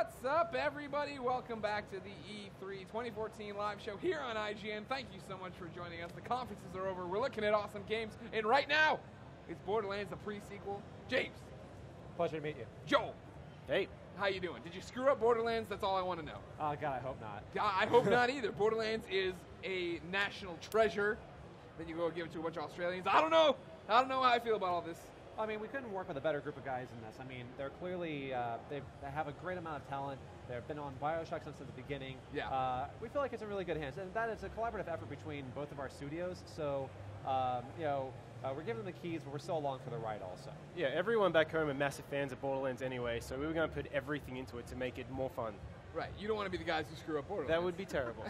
What's up, everybody? Welcome back to the E3 2014 live show here on IGN. Thank you so much for joining us. The conferences are over. We're looking at awesome games, and right now, it's Borderlands, the pre-sequel. James. Pleasure to meet you. Joel. Hey. How you doing? Did you screw up Borderlands? That's all I want to know. Oh, God, I hope not. I hope not either. Borderlands is a national treasure. Then you go give it to a bunch of Australians. I don't know how I feel about all this. I mean, we couldn't work with a better group of guys in this. I mean, they're clearly, they have a great amount of talent. They've been on BioShock since the beginning. Yeah. We feel like it's in really good hands. And that is a collaborative effort between both of our studios. So, we're giving them the keys, but we're still along for the ride also. Yeah, everyone back home are massive fans of Borderlands anyway, so we were going to put everything into it to make it more fun. Right. You don't want to be the guys who screw up Borderlands. That would be terrible.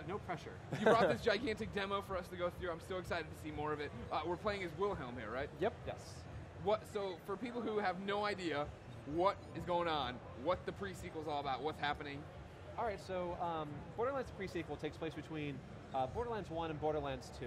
No pressure. You brought this gigantic demo for us to go through. I'm so excited to see more of it. We're playing as Wilhelm here, right? Yep. Yes. So for people who have no idea what is going on, what the pre-sequel is all about, what's happening. All right, so Borderlands pre-sequel takes place between Borderlands 1 and Borderlands 2.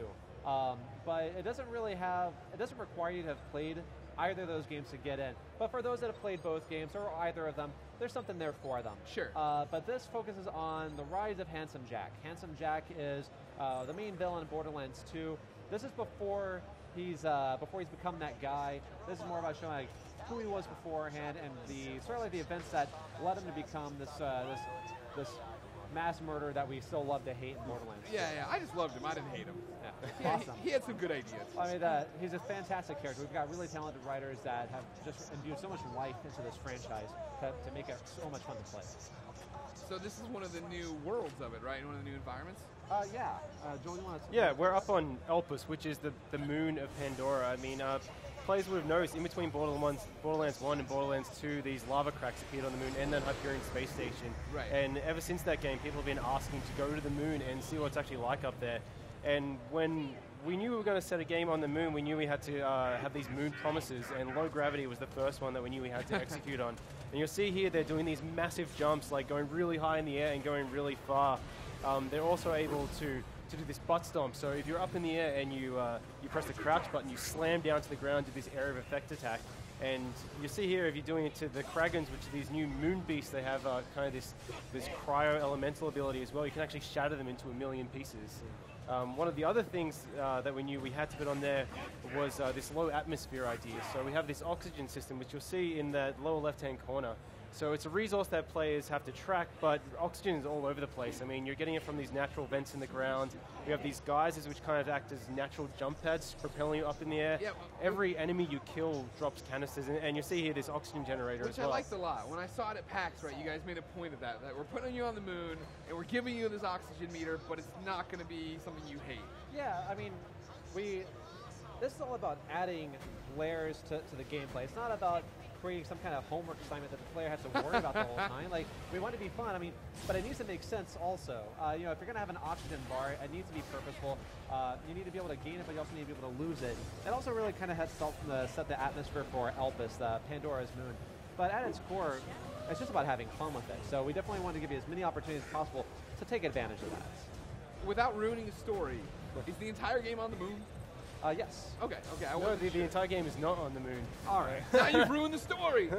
But it doesn't require you to have played either of those games to get in. But for those that have played both games, or either of them, there's something there for them. Sure. But this focuses on the rise of Handsome Jack. Handsome Jack is the main villain in Borderlands 2. This is before he's become that guy. This is more about showing like who he was beforehand and the sort of like the events that led him to become this mass murderer that we still love to hate in Borderlands. Yeah, I just loved him. I didn't hate him. Yeah. Awesome. He had some good ideas. I mean, he's a fantastic character. We've got really talented writers that have just imbued so much life into this franchise to make it so much fun to play. So this is one of the new worlds of it, right? One of the new environments? Yeah. Joel, you want to... Yeah, we're up on Elpis, which is the Moon of Pandora. I mean, players would have noticed in between Borderlands 1 and Borderlands 2, these lava cracks appeared on the moon and then Hyperion Space Station. Right. And ever since that game, people have been asking to go to the moon and see what it's actually like up there. And when we knew we were going to set a game on the moon, we knew we had to have these moon promises, and low gravity was the first one that we knew we had to execute on. And you'll see here they're doing these massive jumps, like going really high in the air and going really far. They're also able to do this butt stomp. So if you're up in the air and you press the crouch button, you slam down to the ground to this area of effect attack. And you see here, if you're doing it to the Kragans, which are these new moon beasts, they have kind of this cryo-elemental ability as well. You can actually shatter them into a million pieces. One of the other things that we knew we had to put on there was this low atmosphere idea. So we have this oxygen system, which you'll see in that lower left-hand corner. So it's a resource that players have to track, but oxygen is all over the place. I mean, you're getting it from these natural vents in the ground. You have these geysers which kind of act as natural jump pads, propelling you up in the air. Yeah, every enemy you kill drops canisters, and you see here this oxygen generator as well. Which I liked a lot. When I saw it at PAX, right, you guys made a point of that we're putting you on the moon, and we're giving you this oxygen meter, but it's not going to be something you hate. Yeah, I mean, this is all about adding layers to the gameplay. It's not about creating some kind of homework assignment that the player has to worry about the whole time. Like, we want it to be fun, I mean, but it needs to make sense also. If you're going to have an oxygen bar, it needs to be purposeful. You need to be able to gain it, but you also need to be able to lose it. It also really kind of has set the atmosphere for Elpis, the Pandora's moon. But at its core, it's just about having fun with it. So we definitely want to give you as many opportunities as possible to take advantage of that. Without ruining the story, is the entire game on the moon? Yes. Okay. No, the entire game is not on the moon. All right. Now you've ruined the story.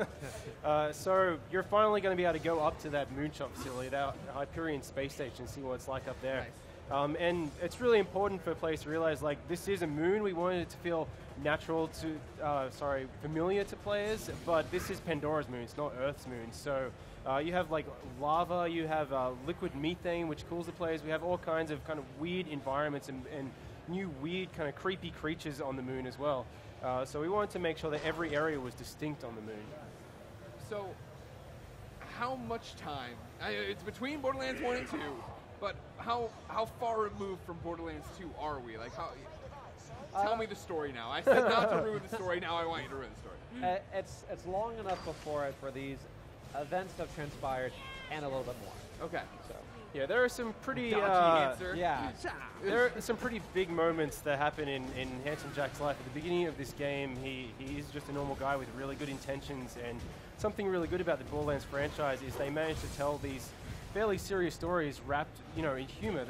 So you're finally going to be able to go up to that moonshot facility, that Hyperion Space Station, and see what it's like up there. Nice. And it's really important for players to realize, like, this is a moon. We wanted it to feel natural familiar to players, but this is Pandora's moon. It's not Earth's moon. So you have like lava, you have liquid methane, which cools the players. We have all kinds of kind of weird environments and new weird kind of creepy creatures on the moon as well. So we wanted to make sure that every area was distinct on the moon. So how much time? It's between Borderlands 1 and 2, but how far removed from Borderlands 2 are we? Like, how? Tell me the story now. I said not to ruin the story, now I want you to ruin the story. It's long enough before it for these events to have transpired and a little bit more. Okay. So. Yeah, there are some pretty there are some pretty big moments that happen in Handsome Jack's life. At the beginning of this game, he is just a normal guy with really good intentions, and something really good about the Borderlands franchise is they managed to tell these fairly serious stories wrapped, in humor.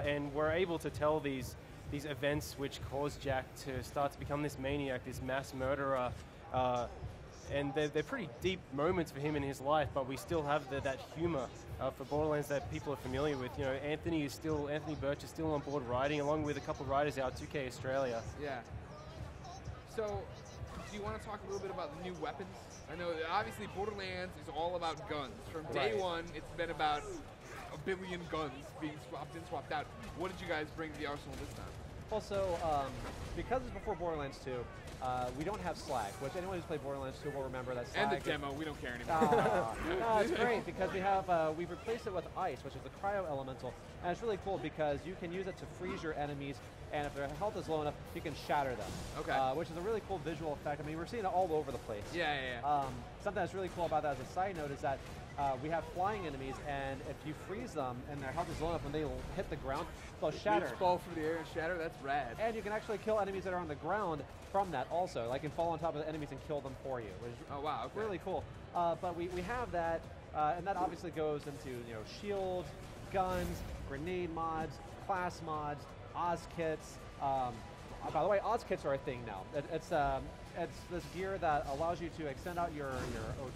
And we're able to tell these events which caused Jack to start to become this maniac, this mass murderer, and they're pretty deep moments for him in his life, but we still have that humor for Borderlands that people are familiar with. You know, Anthony Birch is still on board riding, along with a couple of riders out, 2K Australia. Yeah. So, do you want to talk a little bit about the new weapons? I know that obviously Borderlands is all about guns. From day one, it's been about a billion guns being swapped in, swapped out. What did you guys bring to the arsenal this time? Also, because it's before Borderlands 2, we don't have slag, which anyone who's played Borderlands 2 will remember that slag. And the demo, we don't care anymore. No, it's great because we've replaced it with ice, which is the cryo elemental, and it's really cool because you can use it to freeze your enemies, and if their health is low enough, you can shatter them. Okay. Which is a really cool visual effect. I mean, we're seeing it all over the place. Yeah. Something that's really cool about that as a side note is that we have flying enemies, and if you freeze them and their health is low enough, when they hit the ground, they'll shatter. They fall through the air and shatter. That's rad. And you can actually kill enemies that are on the ground from that also. Like, you can fall on top of the enemies and kill them for you, which is wow, okay. really cool. But we have that, and that obviously goes into shields, guns, grenade mods, class mods, Oz kits. By the way, Oz kits are a thing now. It's this gear that allows you to extend out your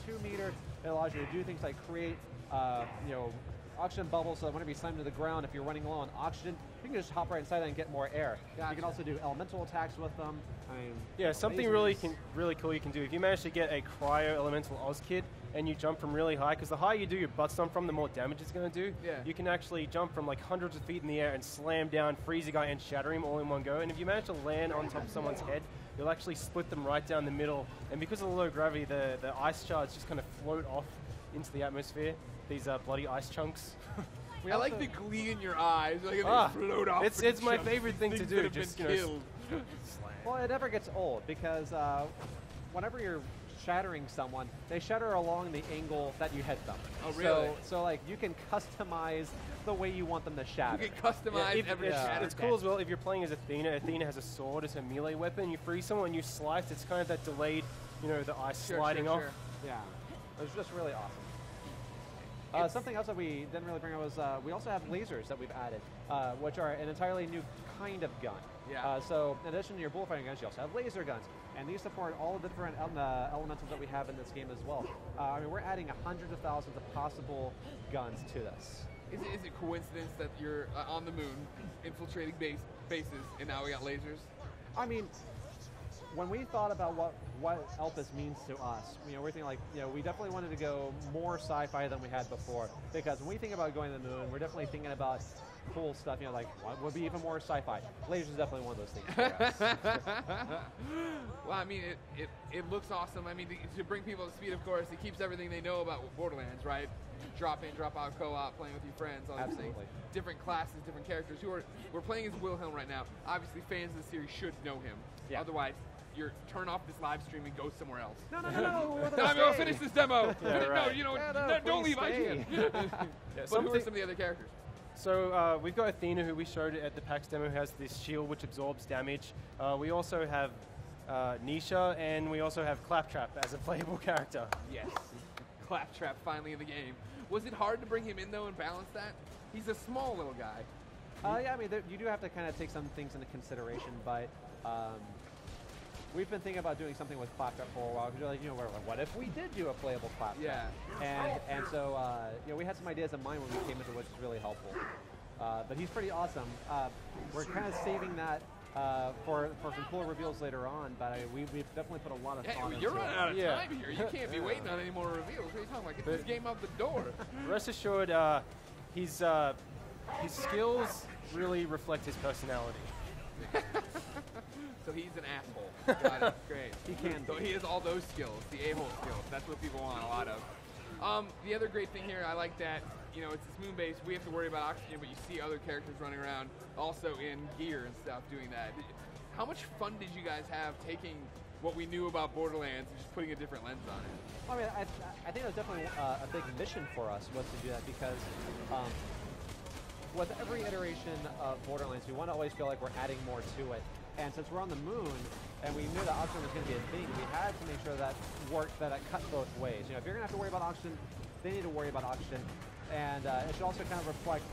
O2 meter. It allows you to do things like create, oxygen bubbles, so that whenever you slam to the ground, if you're running low on oxygen, you can just hop right inside that and get more air. Gotcha. You can also do elemental attacks with them. Yeah, something really cool you can do. If you manage to get a cryo elemental Oz kit and you jump from really high, because the higher you do your butt stomp from, the more damage it's going to do. Yeah. You can actually jump from like hundreds of feet in the air and slam down, freeze a guy, and shatter him all in one go. And if you manage to land on top of someone's head, you'll actually split them right down the middle. And because of the low gravity, the ice shards just kind of float off into the atmosphere. These bloody ice chunks. I like the glee in your eyes. Like they float off. It's my favorite thing to do. Just killed. Well, it never gets old because whenever you're shattering someone, they shatter along the angle that you hit them. Oh, really? So like you can customize the way you want them to shatter. You can customize every shatter. It's cool as well if you're playing as Athena. Athena has a sword as a melee weapon. You freeze someone, you slice. It's kind of that delayed, the ice sliding off. Sure. Yeah, it was just really awesome. Something else that we didn't really bring up was we also have lasers that we've added, which are an entirely new kind of gun. Yeah. So in addition to your bullfighting guns, you also have laser guns, and these support all the different elementals that we have in this game as well. I mean, we're adding hundreds of thousands of possible guns to this. Is it coincidence that you're on the moon, infiltrating bases, and now we got lasers? I mean, when we thought about what Elpis means to us, we're thinking like, we definitely wanted to go more sci-fi than we had before. Because when we think about going to the moon, we're definitely thinking about cool stuff. Like what would be even more sci-fi? Lasers is definitely one of those things for us. Well, I mean, it looks awesome. I mean, to bring people up to speed, of course, it keeps everything they know about Borderlands, right? Drop in, drop out, co-op, playing with your friends, all these things. Different classes, different characters. We're playing as Wilhelm right now. Obviously, fans of the series should know him. Yeah. Otherwise, turn off this live stream and go somewhere else. No. I'm going to finish this demo. Yeah, right. No, don't leave IGN. But who are some of the other characters? So we've got Athena, who we showed at the PAX demo, who has this shield which absorbs damage. We also have Nisha, and we also have Claptrap as a playable character. Yes. Claptrap finally in the game. Was it hard to bring him in, though, and balance that? He's a small little guy. Yeah, I mean, you do have to kind of take some things into consideration, but we've been thinking about doing something with Claptrap for a while. Because we're like, what if we did do a playable Claptrap? Yeah. And so we had some ideas in mind when we came into, which is really helpful. But he's pretty awesome. We're kind of saving that for some cool reveals later on. But we've definitely put a lot of thought into it. You're running out of time here. You can't be waiting on any more reveals. What are you talking about? Get this game out the door. Rest assured, his skills really reflect his personality. So he's an asshole. Got it. Great. He can. So he has all those skills, the a-hole skills. That's what people want a lot of. The other great thing here, I like that, it's this moon base. We have to worry about oxygen, but you see other characters running around also in gear and stuff doing that. How much fun did you guys have taking what we knew about Borderlands and just putting a different lens on it? I mean, I think it was definitely a big mission for us was to do that because with every iteration of Borderlands, we want to always feel like we're adding more to it. And since we're on the moon, and we knew that oxygen was going to be a thing, we had to make sure that it cut both ways. If you're going to have to worry about oxygen, they need to worry about oxygen. And it should also kind of reflect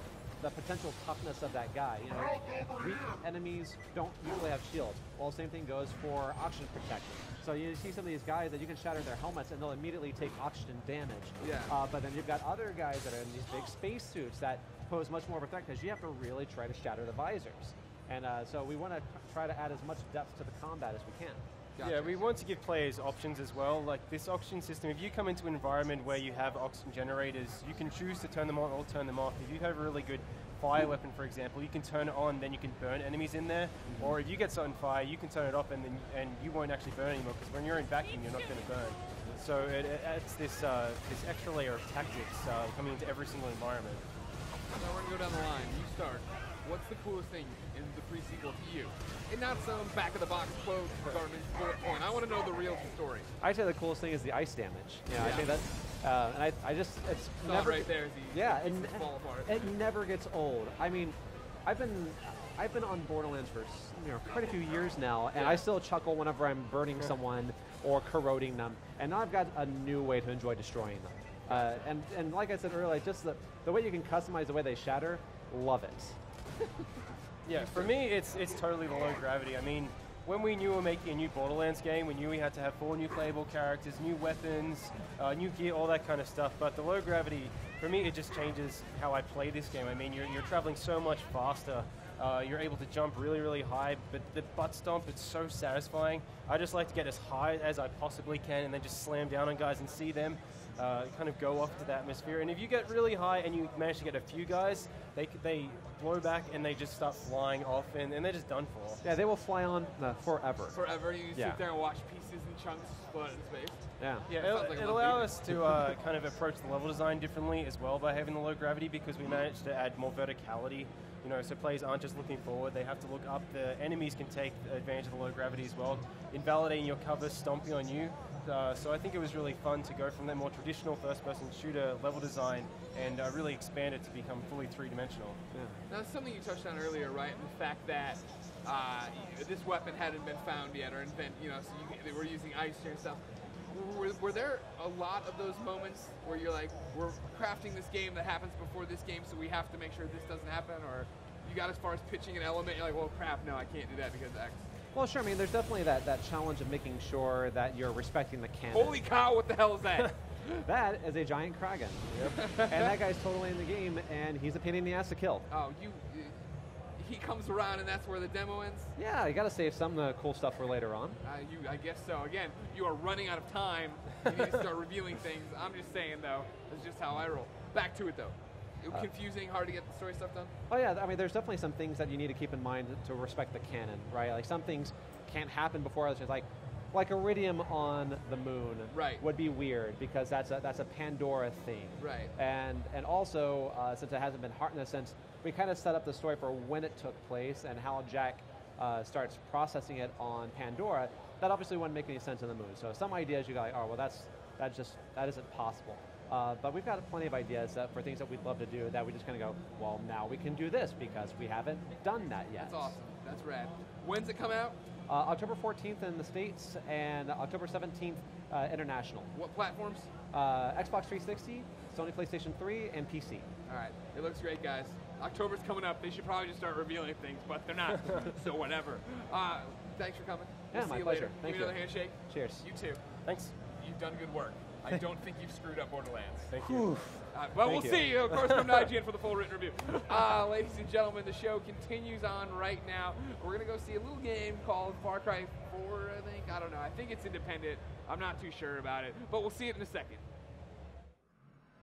the potential toughness of that guy. You know, weak enemies don't usually have shields. Well, same thing goes for oxygen protection. So you see some of these guys that you can shatter their helmets and they'll immediately take oxygen damage. Yeah. But then you've got other guys that are in these big spacesuits that pose much more of a threat because you have to really try to shatter the visors. And so we want to try to add as much depth to the combat as we can. Gotcha. Yeah, we want to give players options as well. Like this oxygen system, if you come into an environment where you have oxygen generators, you can choose to turn them on or turn them off. If you have a really good fire weapon, for example, you can turn it on, then you can burn enemies in there. Or if you get set on fire, you can turn it off and you won't actually burn anymore, because when you're in vacuum, you're not going to burn. So it adds this extra layer of tactics coming into every single environment. Now we're going to go down the line. You start. What's the coolest thing in the pre-sequel to you? And not some back-of-the-box quote, garbage bullet point. I want to know the real story. I'd say the coolest thing is the ice damage. Yeah. I think that, and I just, it's Saw never right there as he fall apart. it never gets old. I mean, I've been on Borderlands for quite a few years now, and I still chuckle whenever I'm burning someone or corroding them. And now I've got a new way to enjoy destroying them. And like I said earlier, just the way you can customize the way they shatter, love it. Yeah, for me, it's totally the low gravity. I mean, when we knew we were making a new Borderlands game, we knew we had to have 4 new playable characters, new weapons, new gear, all that kind of stuff. But the low gravity, for me, it just changes how I play this game. I mean, you're traveling so much faster. You're able to jump really, really high, but the butt stomp, it's so satisfying. I just like to get as high as I possibly can and then just slam down on guys and see them kind of go off into the atmosphere. And if you get really high and you manage to get a few guys, they blow back and they just start flying off and they're just done for. Yeah, they will fly on forever. Forever. You sit there and watch pieces and chunks explode in space. Yeah. Yeah, it allows us to kind of approach the level design differently as well by having the low gravity, because we managed to add more verticality. You know, so players aren't just looking forward, they have to look up. The enemies can take advantage of the low gravity as well, invalidating your cover, stomping on you. So I think it was really fun to go from that more traditional first-person shooter level design and really expand it to become fully three-dimensional. Yeah. Now, that's something you touched on earlier, right? And the fact that this weapon hadn't been found yet or invented, so they were using ice here and stuff. Were there a lot of those moments where you're like, we're crafting this game that happens before this game, so we have to make sure this doesn't happen? Or you got as far as pitching an element, you're like, well, crap, no, I can't do that because of X. Well, sure. I mean, there's definitely that challenge of making sure that you're respecting the canon. Holy cow, what the hell is that? That is a giant Kragan. Yep. And that guy's totally in the game, and he's a pain in the ass to kill. Oh, he comes around and that's where the demo ends? Yeah, you got to save some of the cool stuff for later on. I guess so. Again, you are running out of time. You need to start revealing things. I'm just saying, though, that's just how I roll. Back to it, though. It was confusing, hard to get the story stuff done? Oh, yeah. I mean, there's definitely some things that you need to keep in mind to respect the canon, right? Like, some things can't happen before others. Like Iridium on the moon would be weird because that's a Pandora thing. Right. And also, since it hasn't been hard in a sense, we kind of set up the story for when it took place and how Jack starts processing it on Pandora. That obviously wouldn't make any sense on the moon. So some ideas you go like, oh, well, that isn't possible. But we've got plenty of ideas for things that we'd love to do that we just kind of go, well, now we can do this because we haven't done that yet. That's awesome. That's rad. When's it come out? October 14th in the States and October 17th international. What platforms? Xbox 360, Sony PlayStation 3, and PC. All right. It looks great, guys. October's coming up. They should probably just start revealing things, but they're not. So whatever. Thanks for coming. Yeah, we'll my see you pleasure. later. Thank Give me you. another handshake. Cheers. You too. Thanks. You've done good work. I don't think you've screwed up Borderlands. Thank you. Well, Thank we'll you. see. Of course, come to IGN for the full written review. Ladies and gentlemen, the show continues on right now. We're going to go see a little game called Far Cry 4, I think. I don't know. I think it's independent. I'm not too sure about it. But we'll see it in a second.